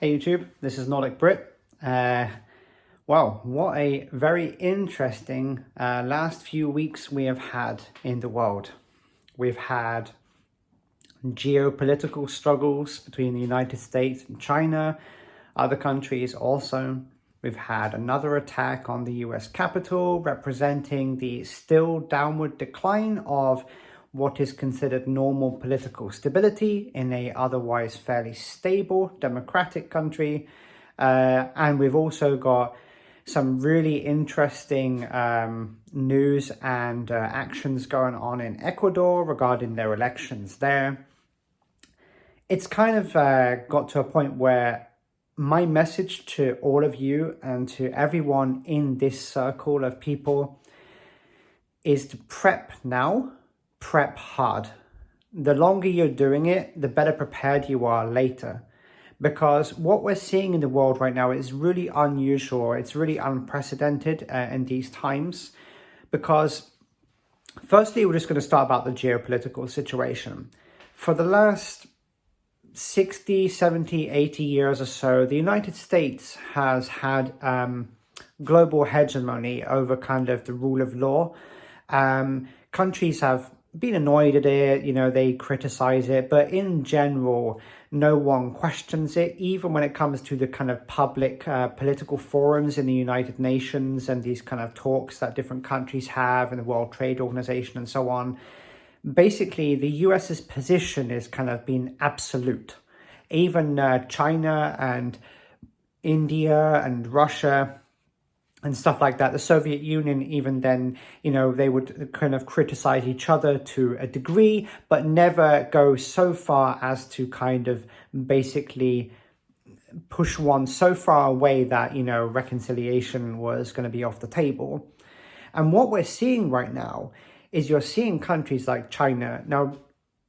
Hey YouTube, this is Nordic Brit. Wow, what a very interesting last few weeks we have had in the world. We've had geopolitical struggles between the United States and China, other countries also. We've had another attack on the US Capitol, representing the still downward decline of what is considered normal political stability in a otherwise fairly stable democratic country. And we've also got some really interesting news and actions going on in Ecuador regarding their elections there. It's kind of got to a point where my message to all of you and to everyone in this circle of people is to prep now, prep hard. The longer you're doing it, the better prepared you are later. Because what we're seeing in the world right now is really unusual. It's really unprecedented in these times. Because firstly, we're just going to start about the geopolitical situation. For the last 60, 70, 80 years or so, the United States has had global hegemony over kind of the rule of law. Countries have been annoyed at it, they criticize it, but in general, no one questions it, even when it comes to the kind of public political forums in the United Nations and these kind of talks that different countries have in the World Trade Organization and so on. Basically, the US's position is kind of been absolute. Even China and India and Russia and stuff like that, the Soviet Union, even then, they would kind of criticize each other to a degree, but never go so far as to kind of basically push one so far away that, reconciliation was going to be off the table. And what we're seeing right now is you're seeing countries like China. Now,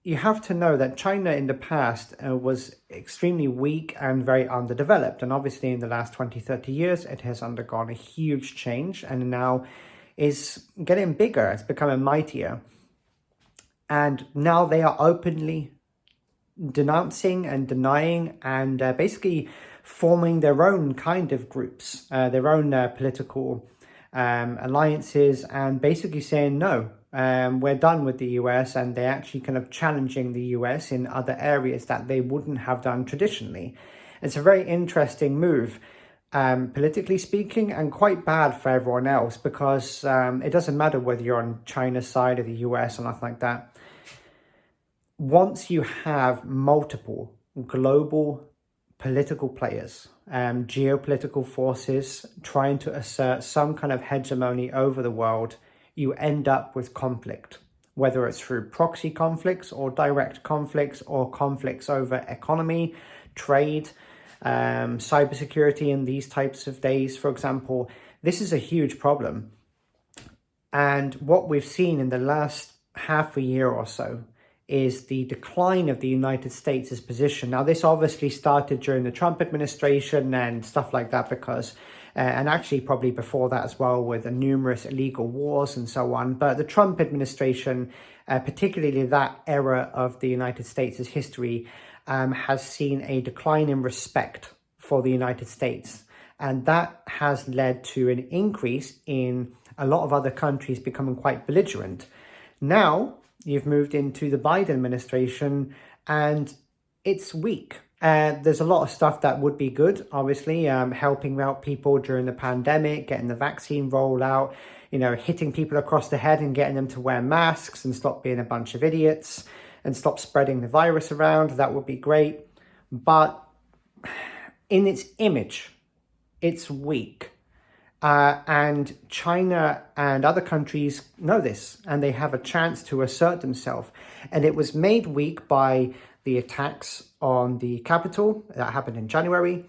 you have to know that China in the past was extremely weak and very underdeveloped. And obviously in the last 20, 30 years, it has undergone a huge change and now is getting bigger. It's becoming mightier. And now they are openly denouncing and denying and basically forming their own kind of groups, their own political alliances, and basically saying, no, we're done with the US, and they're actually kind of challenging the US in other areas that they wouldn't have done traditionally. It's a very interesting move, politically speaking, and quite bad for everyone else, because it doesn't matter whether you're on China's side or the US or nothing like that. Once you have multiple global political players, geopolitical forces trying to assert some kind of hegemony over the world, you end up with conflict, whether it's through proxy conflicts or direct conflicts or conflicts over economy, trade, cybersecurity in these types of days, for example. This is a huge problem. And what we've seen in the last half a year or so is the decline of the United States' position. Now, this obviously started during the Trump administration and stuff like that, because, and actually probably before that as well, with the numerous illegal wars and so on. But the Trump administration, particularly that era of the United States' history, has seen a decline in respect for the United States. And that has led to an increase in a lot of other countries becoming quite belligerent. Now, you've moved into the Biden administration and it's weak. There's a lot of stuff that would be good, obviously, helping out people during the pandemic, getting the vaccine rolled out, hitting people across the head and getting them to wear masks and stop being a bunch of idiots and stop spreading the virus around. That would be great. But in its image, it's weak. And China and other countries know this, and they have a chance to assert themselves. And it was made weak by the attacks on the Capitol that happened in January.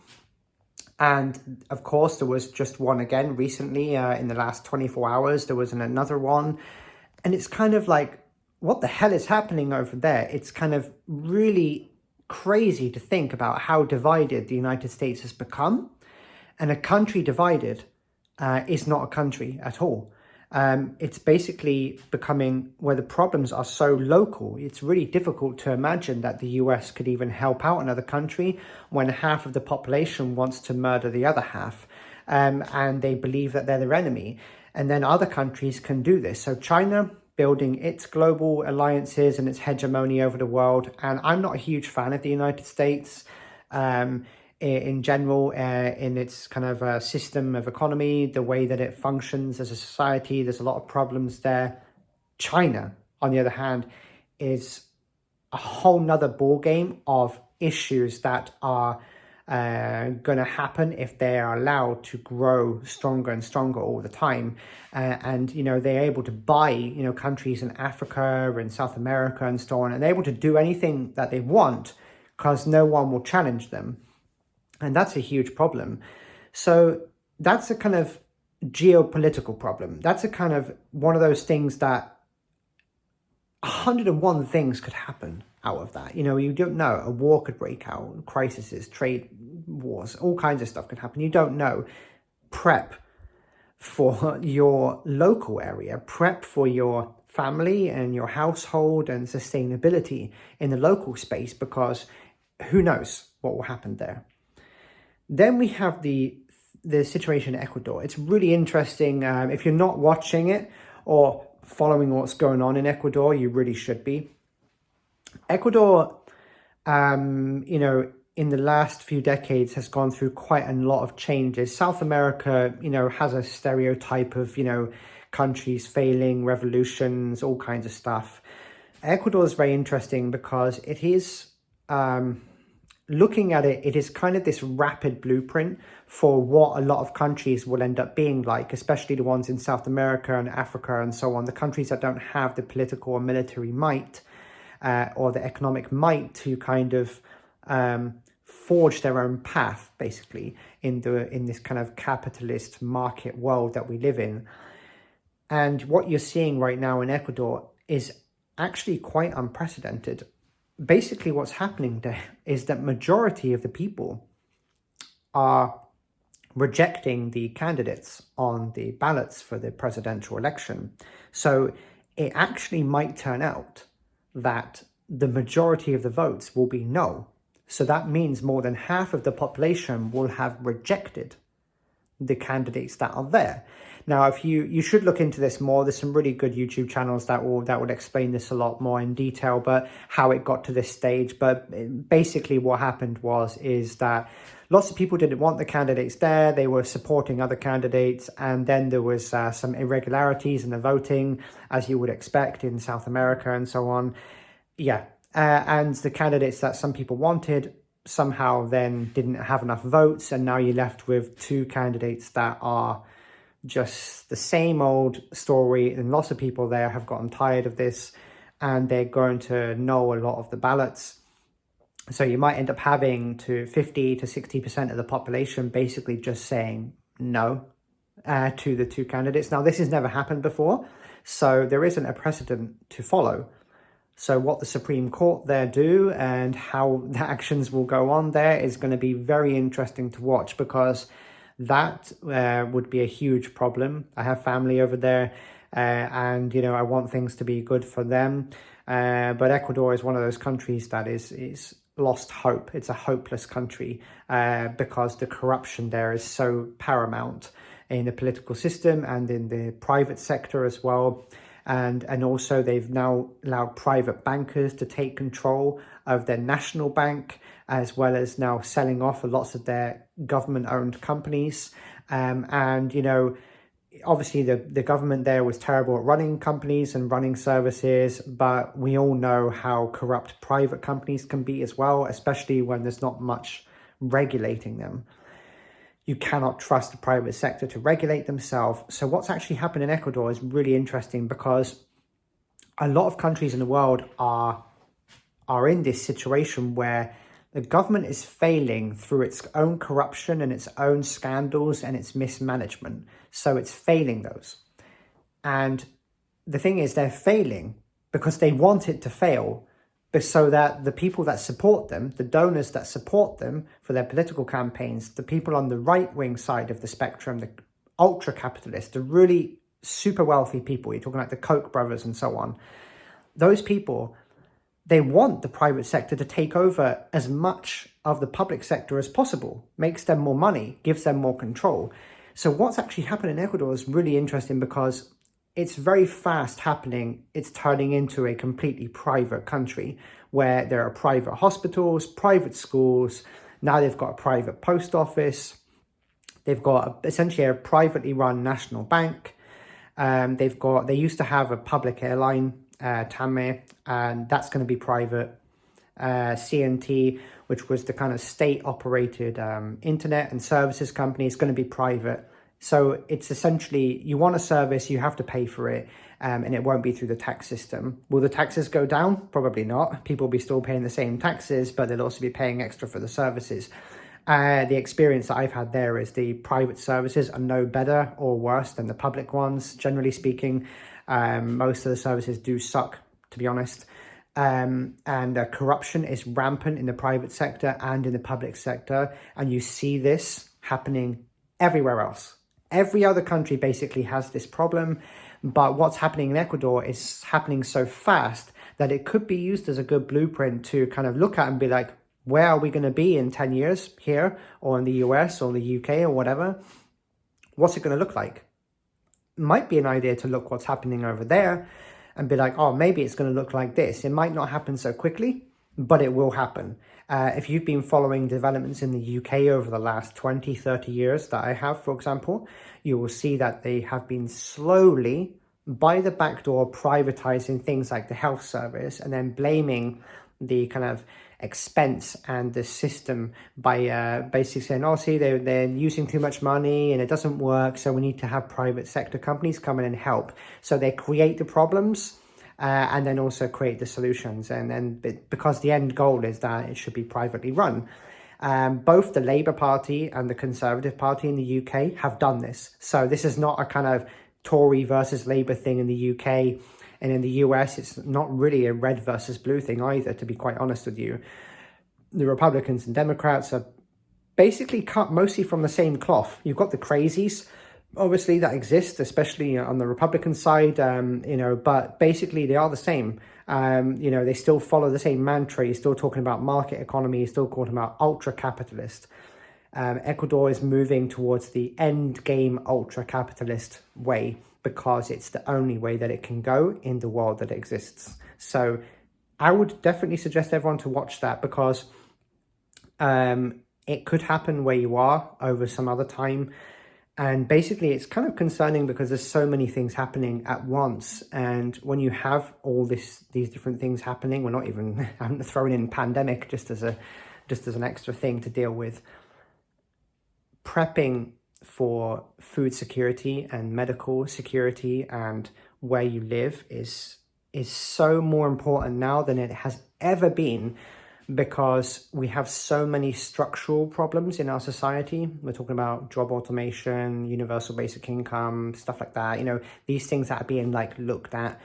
And of course, there was just one again recently in the last 24 hours. There was another one. And it's kind of like, what the hell is happening over there? It's kind of really crazy to think about how divided the United States has become. And a country divided is not a country at all. it's basically becoming where the problems are so local. It's really difficult to imagine that the US could even help out another country when half of the population wants to murder the other half, and they believe that they're their enemy. And then other countries can do this. So China building its global alliances and its hegemony over the world. And I'm not a huge fan of the United States in general, in its kind of system of economy, the way that it functions as a society. There's a lot of problems there. China, on the other hand, is a whole nother ball game of issues that are going to happen if they are allowed to grow stronger and stronger all the time. And, they're able to buy, countries in Africa and South America and so on, and they're able to do anything that they want because no one will challenge them. And that's a huge problem. So that's a kind of geopolitical problem. That's a kind of one of those things that 101 things could happen out of that. You don't know. A war could break out, crises, trade wars, all kinds of stuff could happen. You don't know. Prep for your local area, prep for your family and your household and sustainability in the local space, because who knows what will happen there. Then we have the situation in Ecuador. It's really interesting. If you're not watching it or following what's going on in Ecuador, you really should be. Ecuador, in the last few decades has gone through quite a lot of changes. South America, has a stereotype of, countries failing, revolutions, all kinds of stuff. Ecuador is very interesting because it is, looking at it, it is kind of this rapid blueprint for what a lot of countries will end up being like, especially the ones in South America and Africa and so on, the countries that don't have the political or military might or the economic might to kind of forge their own path, basically, in this kind of capitalist market world that we live in. And what you're seeing right now in Ecuador is actually quite unprecedented. Basically, what's happening there is that majority of the people are rejecting the candidates on the ballots for the presidential election. So it actually might turn out that the majority of the votes will be no. So that means more than half of the population will have rejected the candidates that are there. Now, if you should look into this more. There's some really good YouTube channels that would explain this a lot more in detail, but how it got to this stage. But basically what happened is that lots of people didn't want the candidates there. They were supporting other candidates. And then there was some irregularities in the voting, as you would expect in South America and so on. Yeah. And the candidates that some people wanted somehow then didn't have enough votes. And now you're left with two candidates that are just the same old story. And lots of people there have gotten tired of this, and they're going to know a lot of the ballots. So you might end up having to 50 to 60% of the population basically just saying no to the two candidates. Now, this has never happened before, so there isn't a precedent to follow. So what the Supreme Court there do and how the actions will go on there is going to be very interesting to watch, because that would be a huge problem. I have family over there, and I want things to be good for them. But Ecuador is one of those countries that is lost hope. It's a hopeless country because the corruption there is so paramount in the political system and in the private sector as well. And also they've now allowed private bankers to take control of their national bank, as well as now selling off lots of their government-owned companies. Obviously the government there was terrible at running companies and running services, but we all know how corrupt private companies can be as well, especially when there's not much regulating them. You cannot trust the private sector to regulate themselves. So what's actually happened in Ecuador is really interesting, because a lot of countries in the world are in this situation where the government is failing through its own corruption and its own scandals and its mismanagement. So it's failing those. And the thing is, they're failing because they want it to fail, but so that the people that support them, the donors that support them for their political campaigns, the people on the right-wing side of the spectrum, the ultra-capitalists, the really super wealthy people, you're talking like the Koch brothers and so on, those people, they want the private sector to take over as much of the public sector as possible, makes them more money, gives them more control. So what's actually happened in Ecuador is really interesting because it's very fast happening. It's turning into a completely private country where there are private hospitals, private schools. Now they've got a private post office. They've got essentially a privately run national bank. They used to have a public airline, TAME, and that's going to be private. CNT, which was the kind of state-operated internet and services company, is going to be private. So it's essentially, you want a service, you have to pay for it, and it won't be through the tax system. Will the taxes go down? Probably not. People will be still paying the same taxes, but they'll also be paying extra for the services. The experience that I've had there is the private services are no better or worse than the public ones. Generally speaking, most of the services do suck, to be honest. And corruption is rampant in the private sector and in the public sector. And you see this happening everywhere else. Every other country basically has this problem. But what's happening in Ecuador is happening so fast that it could be used as a good blueprint to kind of look at and be like, where are we going to be in 10 years here or in the US or the UK or whatever? What's it going to look like? Might be an idea to look what's happening over there and be like, oh, maybe it's going to look like this. It might not happen so quickly, but it will happen. If you've been following developments in the UK over the last 20, 30 years that I have, for example, you will see that they have been slowly, by the back door, privatizing things like the health service and then blaming the kind of expense and the system by basically saying, oh, see, they're using too much money and it doesn't work, so we need to have private sector companies come in and help. So they create the problems and then also create the solutions. And then because the end goal is that it should be privately run. Both the Labour Party and the Conservative Party in the UK have done this. So this is not a kind of Tory versus Labour thing in the UK. And in the US, it's not really a red versus blue thing either, to be quite honest with you. The Republicans and Democrats are basically cut mostly from the same cloth. You've got the crazies, obviously, that exist, especially on the Republican side, but basically they are the same. They still follow the same mantra. You're still talking about market economy. You're still talking about ultra-capitalist. Ecuador is moving towards the end game ultra-capitalist way, because it's the only way that it can go in the world that exists. So I would definitely suggest everyone to watch that, because it could happen where you are over some other time. And basically it's kind of concerning because there's so many things happening at once. And when you have all these different things happening, we're not even throwing in pandemic just as an extra thing to deal with. Prepping for food security and medical security and where you live is so more important now than it has ever been, because we have so many structural problems in our society. We're talking about job automation, universal basic income, stuff like that. These things that are being looked at.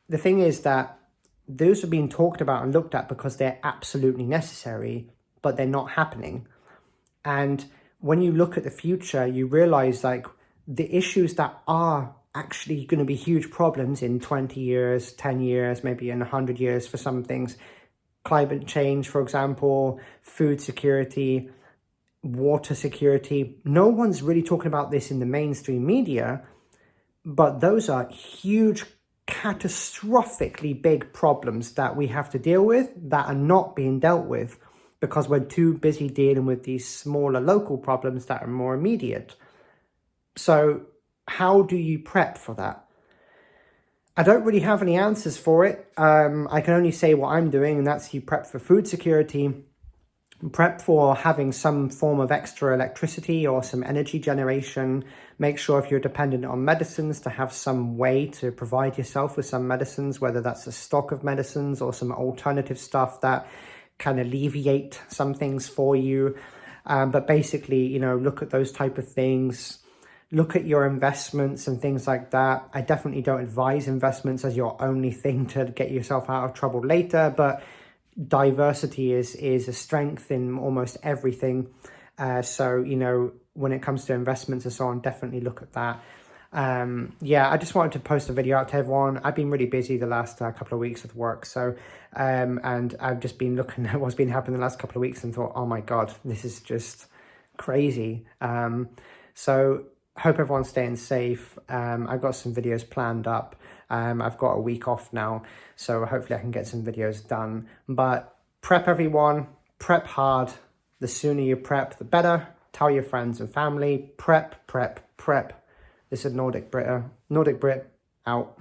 The thing is that those are being talked about and looked at because they're absolutely necessary, but they're not happening. And when you look at the future, you realize the issues that are actually going to be huge problems in 20 years, 10 years, maybe in 100 years for some things. Climate change, for example, food security, water security. No one's really talking about this in the mainstream media, but those are huge, catastrophically big problems that we have to deal with that are not being dealt with, because we're too busy dealing with these smaller local problems that are more immediate. So how do you prep for that? I don't really have any answers for it. I can only say what I'm doing, and that's you prep for food security, prep for having some form of extra electricity or some energy generation. Make sure if you're dependent on medicines to have some way to provide yourself with some medicines, whether that's a stock of medicines or some alternative stuff that can alleviate some things for you. But basically, look at those type of things. Look at your investments and things like that. I definitely don't advise investments as your only thing to get yourself out of trouble later, but diversity is a strength in almost everything. So, when it comes to investments and so on, definitely look at that. Yeah, I just wanted to post a video out to everyone. I've been really busy the last couple of weeks with work, so and I've just been looking at what's been happening the last couple of weeks and thought, oh my god, this is just crazy. So hope everyone's staying safe. I've got some videos planned up. I've got a week off now, so hopefully I can get some videos done. But prep, everyone, prep hard. The sooner you prep, the better. Tell your friends and family, prep, prep, prep. This is Nordic Brit out.